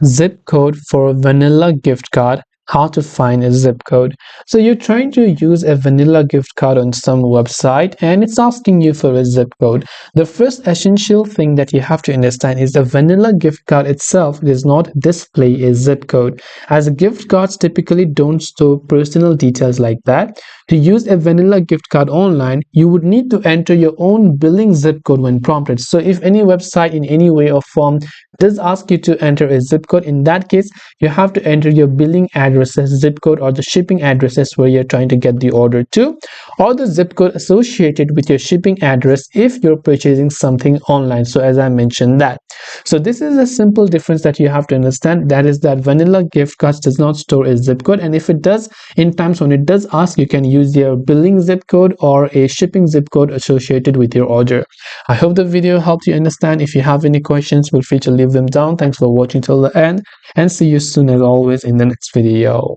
Zip code for vanilla gift card. How to find a zip code. So you're trying to use a vanilla gift card on some website and it's asking you for a zip code. The first essential thing that you have to understand is the vanilla gift card itself does not display a zip code, as gift cards typically don't store personal details like that. To use a vanilla gift card online, you would need to enter your own billing zip code when prompted. So if any website in any way or form does ask you to enter a zip code, in that case you have to enter your billing addresses zip code, or the shipping addresses where you're trying to get the order to, or the zip code associated with your shipping address if you're purchasing something online. So as I mentioned that, so this is a simple difference that you have to understand, that is that vanilla gift cards does not store a zip code, and if it does, in times when it does ask, you can use your billing zip code or a shipping zip code associated with your order. I hope the video helped you understand. If you have any questions, feel free to leave them down. Thanks for watching till the end, and see you soon as always in the next video.